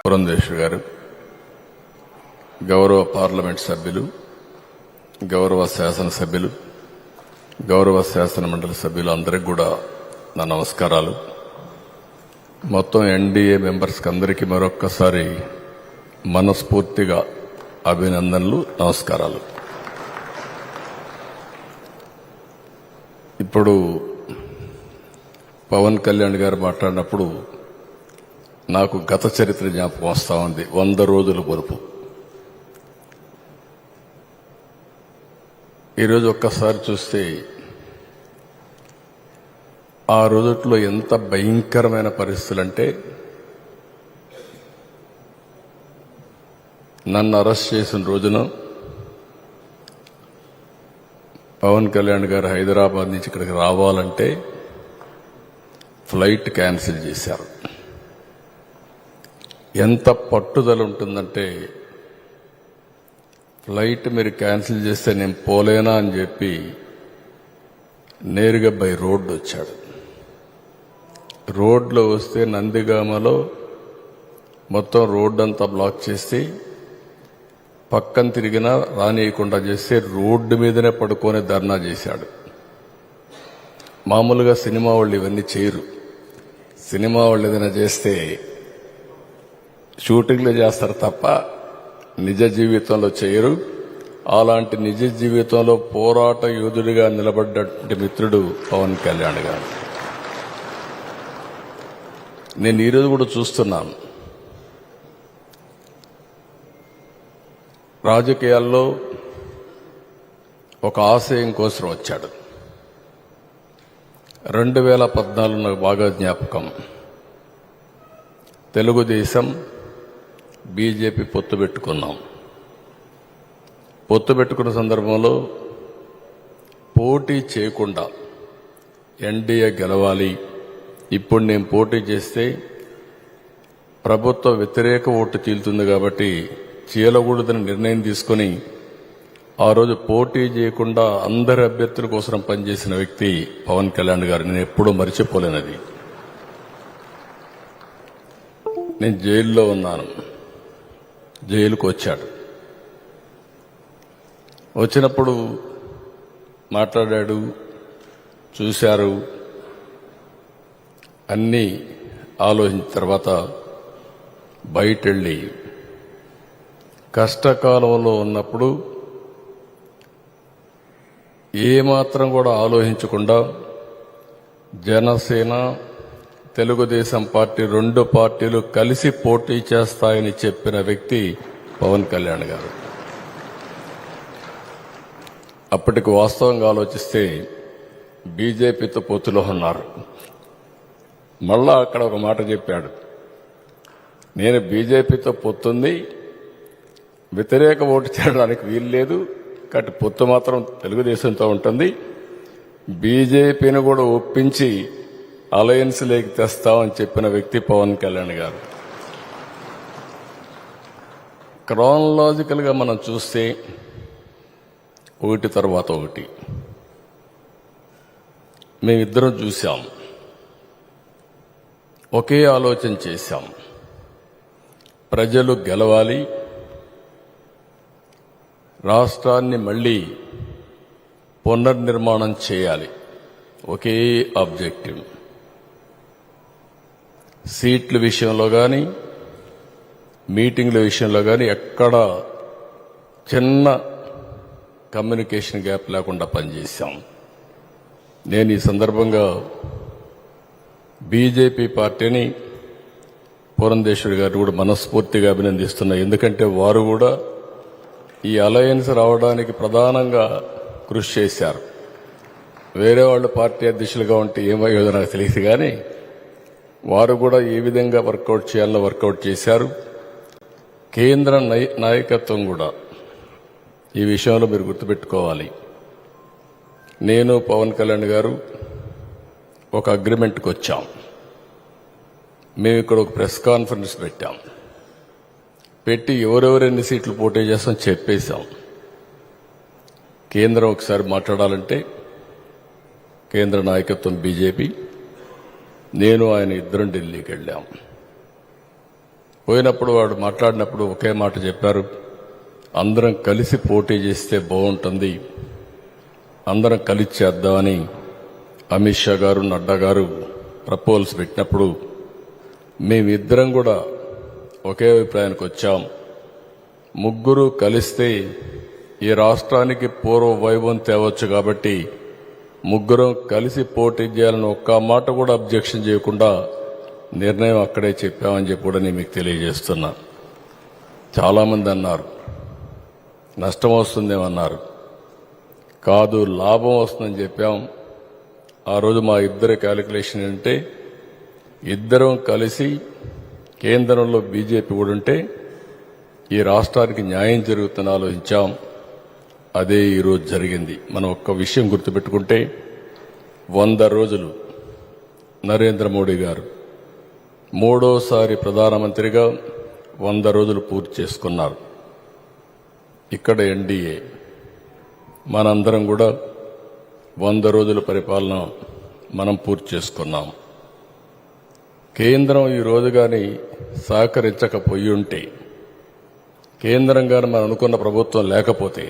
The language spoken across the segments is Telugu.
పురంధేశ్వరి గారు, గౌరవ పార్లమెంట్ సభ్యులు, గౌరవ శాసనసభ్యులు, గౌరవ శాసన మండలి సభ్యులు అందరికీ కూడా నా నమస్కారాలు. మొత్తం ఎన్డీఏ మెంబర్స్కి అందరికీ మరొక్కసారి మనస్ఫూర్తిగా అభినందనలు, నమస్కారాలు. ఇప్పుడు పవన్ కళ్యాణ్ గారు మాట్లాడినప్పుడు నాకు గత చరిత్ర జ్ఞాపకం వస్తూ ఉంది. 100 రోజుల పొరుపు. ఈరోజు ఒక్కసారి చూస్తే ఆ రోజుల్లో ఎంత భయంకరమైన పరిస్థితులంటే, నన్ను అరెస్ట్ చేసిన రోజున పవన్ కళ్యాణ్ గారు హైదరాబాద్ నుంచి ఇక్కడికి రావాలంటే ఫ్లైట్ క్యాన్సిల్ చేశారు. ఎంత పట్టుదల ఉంటుందంటే, ఫ్లైట్ మీరు క్యాన్సిల్ చేస్తే నేను పోలేనా అని చెప్పి నేరుగా బై రోడ్డు వచ్చాడు. రోడ్లో వస్తే నందిగామలో మొత్తం రోడ్డు అంతా బ్లాక్ చేసి పక్కన తిరిగినా రానియకుండా చేస్తే రోడ్డు మీదనే పడుకొని ధర్నా చేశాడు. మామూలుగా సినిమా వాళ్ళు ఇవన్నీ చేయరు. సినిమా వాళ్ళు ఏదైనా చేస్తే షూటింగ్లు చేస్తారు తప్ప నిజ జీవితంలో చేయరు. అలాంటి నిజ జీవితంలో పోరాట యోధుడిగా నిలబడ్డటువంటి మిత్రుడు పవన్ కళ్యాణ్ గారు. నేను ఈరోజు కూడా చూస్తున్నాను, రాజకీయాల్లో ఒక ఆశయం కోసం వచ్చాడు. 2014 నాకు బాగా జ్ఞాపకం. తెలుగుదేశం బీజేపీ పొత్తు పెట్టుకున్నాం. పొత్తు పెట్టుకున్న సందర్భంలో పోటీ చేయకుండా ఎన్డీఏ గెలవాలి, ఇప్పుడు నేను పోటీ చేస్తే ప్రభుత్వ వ్యతిరేక ఓటు చీలుతుంది కాబట్టి చీలకూడదని నిర్ణయం తీసుకుని ఆ రోజు పోటీ చేయకుండా అందరి అభ్యర్థుల కోసం పనిచేసిన వ్యక్తి పవన్ కళ్యాణ్ గారు. నేను ఎప్పుడూ మర్చిపోలేనది. నేను జైల్లో ఉన్నాను. జైలుకు వచ్చాడు. వచ్చినప్పుడు మాట్లాడాడు, చూశారు. అన్నీ ఆలోచించిన తర్వాత బయటెళ్ళి కష్టకాలంలో ఉన్నప్పుడు ఏమాత్రం కూడా ఆలోచించకుండా జనసేన, తెలుగుదేశం పార్టీ 2 పార్టీలు కలిసి పోటీ చేస్తాయని చెప్పిన వ్యక్తి పవన్ కళ్యాణ్ గారు. అప్పటికి వాస్తవంగా ఆలోచిస్తే బీజేపీతో పొత్తులో ఉన్నారు. మళ్ళా అక్కడ ఒక మాట చెప్పాడు, నేను బీజేపీతో పొత్తుంది, వ్యతిరేక ఓటు చేయడానికి వీలు లేదు, కాబట్టి పొత్తు మాత్రం తెలుగుదేశంతో ఉంటుంది, బీజేపీని కూడా ఒప్పించి అలయన్స్ లేకి తెస్తామని చెప్పిన వ్యక్తి పవన్ కళ్యాణ్ గారు. క్రానలాజికల్ గా మనం చూస్తే ఒకటి తర్వాత ఒకటి మేమిద్దరం చూశాం, ఒకే ఆలోచన చేశాం. ప్రజలు గెలవాలి, రాష్ట్రాన్ని మళ్లీ పునర్నిర్మాణం చేయాలి, ఒకే ఆబ్జెక్టివ్. సీట్ల విషయంలో కానీ మీటింగ్ల విషయంలో కానీ ఎక్కడ చిన్న కమ్యూనికేషన్ గ్యాప్ లేకుండా పనిచేశాం. నేను ఈ సందర్భంగా బీజేపీ పార్టీని, పురంధేశ్వరి గారు కూడా మనస్ఫూర్తిగా అభినందిస్తున్నా. ఎందుకంటే వారు కూడా ఈ అలయన్స్ రావడానికి ప్రధానంగా కృషి చేశారు. వేరే వాళ్ళు పార్టీ అధ్యక్షులుగా ఉంటే ఏమయ్యేదో నాకు తెలియదు, కానీ వారు కూడా ఏ విధంగా వర్కౌట్ చేయాలో వర్కౌట్ చేశారు. కేంద్ర నాయకత్వం కూడా ఈ విషయంలో మీరు గుర్తుపెట్టుకోవాలి. నేను పవన్ కళ్యాణ్ గారు ఒక అగ్రిమెంట్కి వచ్చాం. మేము ఇక్కడ ఒక ప్రెస్ కాన్ఫరెన్స్ పెట్టాం. పెట్టి ఎవరెవరెన్ని సీట్లు పోటీ చేస్తాం చెప్పేశాం. కేంద్రం ఒకసారి మాట్లాడాలంటే కేంద్ర నాయకత్వం బీజేపీ, నేను ఆయన ఇద్దరం ఢిల్లీకి వెళ్ళాం. పోయినప్పుడు వాడు మాట్లాడినప్పుడు ఒకే మాట చెప్పారు, అందరం కలిసి పోటీ చేస్తే బాగుంటుంది, అందరం కలిసి చేద్దామని అమిత్ షా గారు, నడ్డా గారు ప్రపోజల్స్ పెట్టినప్పుడు మేమిద్దరం కూడా ఒకే అభిప్రాయానికి వచ్చాం. ముగ్గురు కలిస్తే ఈ రాష్ట్రానికి పూర్వ వైభవం తేవచ్చు కాబట్టి ముగ్గురం కలిసి పోటీ చేయాలని ఒక్క మాట కూడా అబ్జెక్షన్ చేయకుండా నిర్ణయం అక్కడే చెప్పామని చెప్పి కూడా నేను మీకు తెలియజేస్తున్నా. చాలామంది అన్నారు నష్టం వస్తుందేమన్నారు, కాదు లాభం వస్తుందని చెప్పాం. ఆ రోజు మా ఇద్దరి క్యాలిక్యులేషన్ ఏంటంటే ఇద్దరం కలిసి కేంద్రంలో బీజేపీ కూడా ఉంటే ఈ రాష్ట్రానికి న్యాయం జరుగుతుందని ఆలోచించాం. అదే ఈరోజు జరిగింది. మనం ఒక్క విషయం గుర్తుపెట్టుకుంటే 100 రోజులు నరేంద్ర మోడీ గారు మూడోసారి ప్రధానమంత్రిగా 100 రోజులు పూర్తి చేసుకున్నారు. ఇక్కడ ఎన్డీఏ మనందరం కూడా 100 రోజుల పరిపాలన మనం పూర్తి చేసుకున్నాం. కేంద్రం ఈ రోజు కానీ సహకరించకపోయి ఉంటే, కేంద్రం కానీ మనం అనుకున్న ప్రభుత్వం లేకపోతే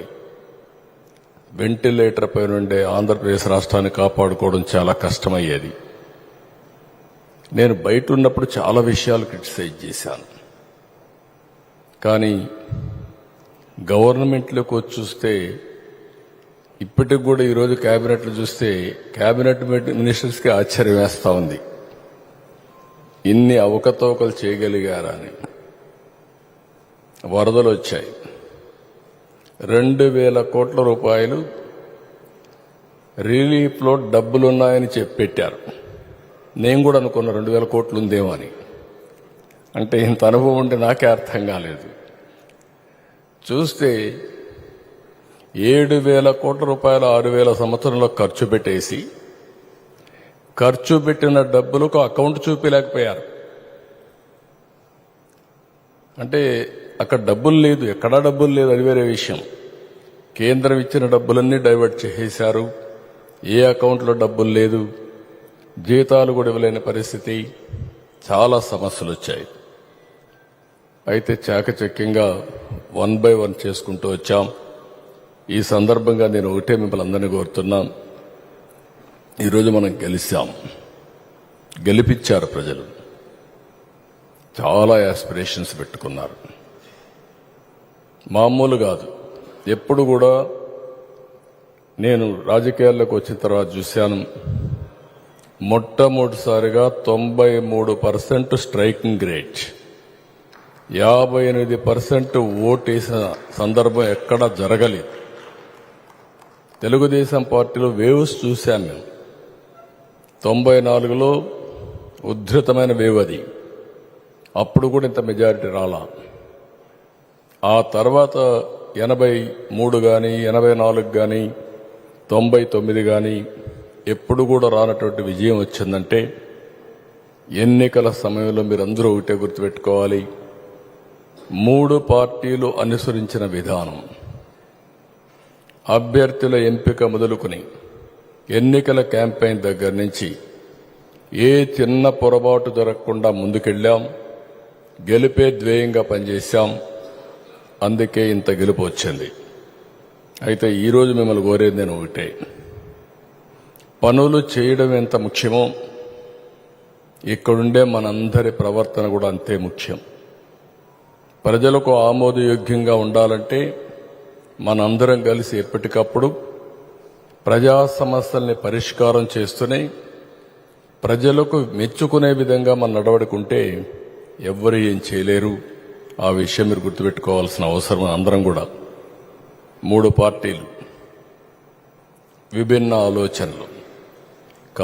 వెంటిలేటర్ పై నుండే ఆంధ్రప్రదేశ్ రాష్ట్రాన్ని కాపాడుకోవడం చాలా కష్టమయ్యేది. నేను బయట ఉన్నప్పుడు చాలా విషయాలు క్రిటిసైజ్ చేశాను. కానీ గవర్నమెంట్లోకి వచ్చి చూస్తే ఇప్పటికి కూడా ఈరోజు కేబినెట్లు చూస్తే కేబినెట్ మినిస్టర్స్కి ఆశ్చర్యం వేస్తూ ఉంది, ఇన్ని అవకతవకలు చేయగలిగారా అని. వరదలు వచ్చాయి, 2,000 కోట్ల రూపాయలు రిలీఫ్లో డబ్బులున్నాయని పెట్టారు. నేను కూడా అనుకున్నా 2,000 కోట్లు ఉందేమో అని. అంటే ఇంత అనుభవం ఉంటే నాకే అర్థం కాలేదు. చూస్తే 7,000 కోట్ల రూపాయలు 6,000 సంవత్సరంలో ఖర్చు పెట్టేసి ఖర్చు పెట్టిన డబ్బులకు అకౌంట్ చూపించలేకపోయారు. అంటే అక్కడ డబ్బులు లేదు, ఎక్కడా డబ్బులు లేదు, అది వేరే విషయం. కేంద్రం ఇచ్చిన డబ్బులన్నీ డైవర్ట్ చేసేశారు. ఏ అకౌంట్లో డబ్బులు లేదు, జీతాలు కూడా ఇవ్వలేని పరిస్థితి, చాలా సమస్యలు వచ్చాయి. అయితే చాకచక్యంగా 1 by 1 చేసుకుంటూ వచ్చాం. ఈ సందర్భంగా నేను ఒకటే మిమ్మల్ని అందరినీ కోరుతున్నాం, ఈరోజు మనం గెలిచాం, గెలిపించారు ప్రజలు. చాలా యాస్పిరేషన్స్ పెట్టుకున్నారు, మామూలు కాదు. ఎప్పుడు కూడా నేను రాజకీయాల్లోకి వచ్చిన తర్వాత చూశాను, మొట్టమొదటిసారిగా 93% స్ట్రైకింగ్ రేట్, 58% ఓటేసిన సందర్భం ఎక్కడా జరగలేదు. తెలుగుదేశం పార్టీలో వేవ్స్ చూశాను మేము. 94లో ఉధృతమైన వేవ్ అది, అప్పుడు కూడా ఇంత మెజారిటీ రాలా. ఆ తర్వాత 83 కానీ 84 కానీ 99 కానీ ఎప్పుడు కూడా రానటువంటి విజయం వచ్చిందంటే, ఎన్నికల సమయంలో మీరందరూ ఒకటే గుర్తుపెట్టుకోవాలి, 3 పార్టీలు అనుసరించిన విధానం, అభ్యర్థుల ఎంపిక మొదలుకొని ఎన్నికల క్యాంపెయిన్ దగ్గర నుంచి ఏ చిన్న పొరపాటు జరగకుండా ముందుకెళ్లాం. గెలిపే ధ్యేయంగా పనిచేశాం. అందుకే ఇంత గెలుపు వచ్చింది. అయితే ఈరోజు మిమ్మల్ని కోరేది నేను ఒకటే, పనులు చేయడం ఎంత ముఖ్యమో ఇక్కడుండే మనందరి ప్రవర్తన కూడా అంతే ముఖ్యం. ప్రజలకు ఆమోదయోగ్యంగా ఉండాలంటే మనందరం కలిసి ఎప్పటికప్పుడు ప్రజా సమస్యల్ని పరిష్కారం చేస్తూనే ప్రజలకు మెచ్చుకునే విధంగా మన నడవడుకుంటే ఎవ్వరు ఏం చేయలేరు. ఆ విషయం మీరు గుర్తుపెట్టుకోవాల్సిన అవసరం. అందరం కూడా 3 పార్టీలు, విభిన్న ఆలోచనలు,